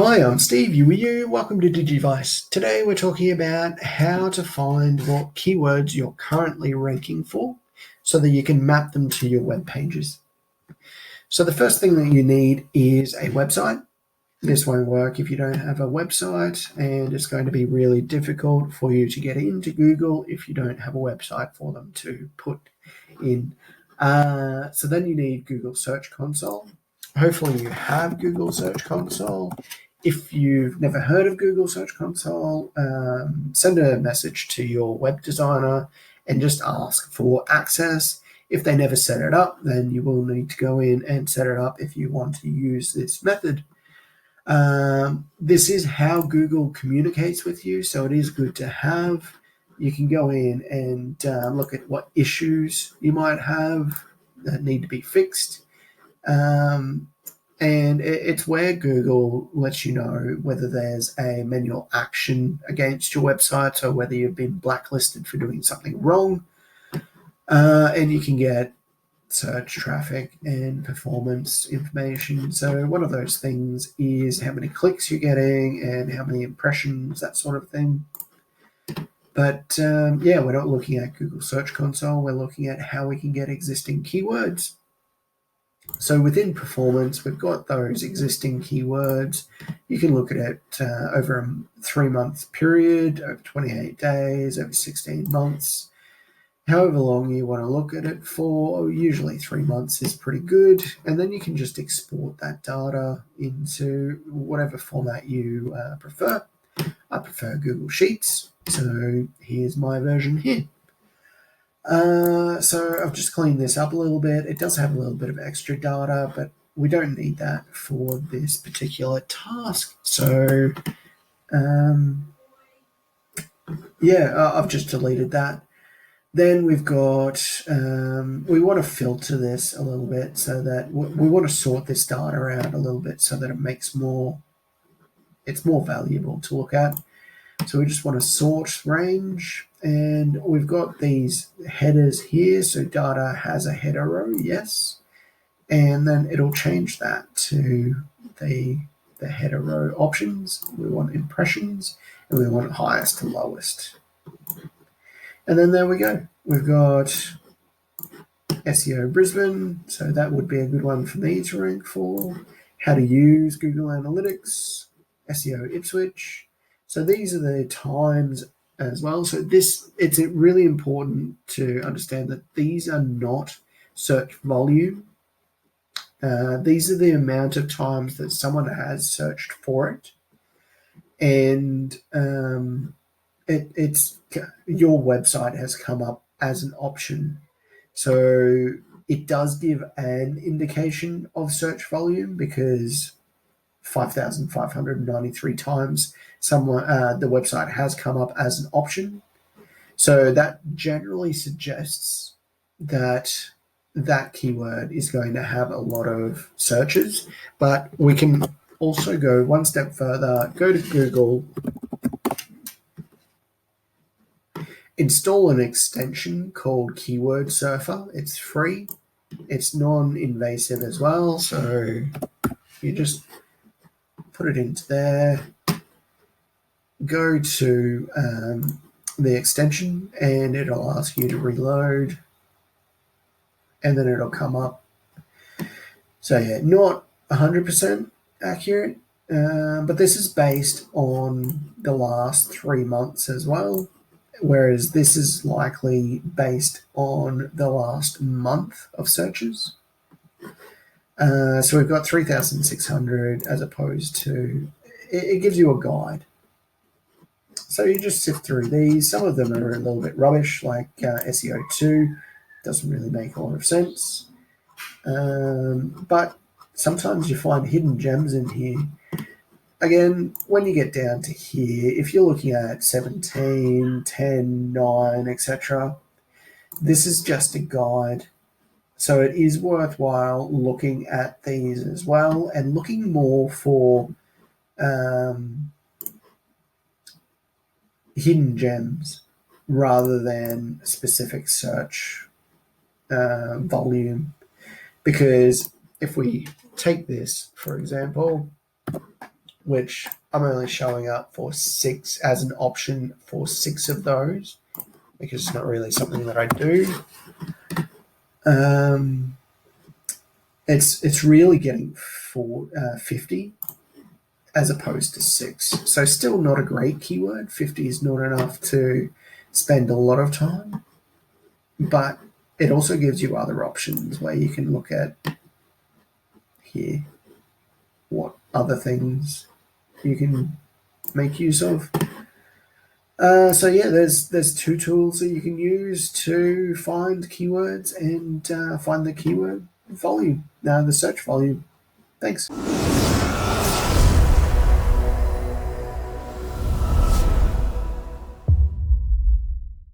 Hi, I'm Steve, you. Welcome to Digivice. Today we're talking about how to find what keywords you're currently ranking for so that you can map them to your web pages. So the first thing that you need is a website. This won't work if you don't have a website, and it's going to be really difficult for you to get into Google if you don't have a website for them to put in. So then you need Google Search Console. Hopefully you have Google Search Console. If you've never heard of Google Search Console, send a message to your web designer and just ask for access. If they never set it up, then you will need to go in and set it up if you want to use this method. This is how Google communicates with you, so it is good to have. You can go in and look at what issues you might have that need to be fixed. And it's where Google lets you know whether there's a manual action against your website or whether you've been blacklisted for doing something wrong. And you can get search traffic and performance information. So one of those things is how many clicks you're getting and how many impressions, that sort of thing. But we're not looking at Google Search Console. We're looking at how we can get existing keywords. So within performance, we've got those existing keywords. You can look at it over a 3-month period, over 28 days, over 16 months. However long you want to look at it for, usually 3 months is pretty good. And then you can just export that data into whatever format you prefer. I prefer Google Sheets, so here's my version here. So I've just cleaned this up a little bit. It does have a little bit of extra data, but we don't need that for this particular task. So I've just deleted that. Then we've got, we want to filter this a little bit so that we want to sort this data out a little bit so that it's more valuable to look at. So we just want to sort range, and we've got these headers here. So data has a header row, yes. And then it'll change that to the header row options. We want impressions, and we want highest to lowest. And then there we go. We've got SEO Brisbane, so that would be a good one for me to rank for. How to use Google Analytics, SEO Ipswich. So these are the times as well. So it's really important to understand that these are not search volume. These are the amount of times that someone has searched for it. And it's your website has come up as an option. So it does give an indication of search volume because 5,593 times the website has come up as an option. So that generally suggests that that keyword is going to have a lot of searches, but we can also go one step further, go to Google, install an extension called Keyword Surfer. It's free. It's non-invasive as well. So you just put it into there, go to the extension, and it'll ask you to reload, and then it'll come up. So yeah, not 100% accurate, but this is based on the last 3 months as well, whereas this is likely based on the last month of searches. So we've got 3,600 as opposed to, it gives you a guide. So you just sift through these. Some of them are a little bit rubbish, like SEO2. Doesn't really make a lot of sense. But sometimes you find hidden gems in here. Again, when you get down to here, if you're looking at 17, 10, 9, etc., this is just a guide. So it is worthwhile looking at these as well and looking more for hidden gems rather than specific search volume. Because if we take this, for example, which I'm only showing up for 6 as an option for 6 of those because it's not really something that I do. It's really getting 50 as opposed to 6. So still not a great keyword. 50 is not enough to spend a lot of time, but it also gives you other options where you can look at here what other things you can make use of. So yeah, there's 2 tools that you can use to find keywords and find the keyword volume, the search volume. Thanks.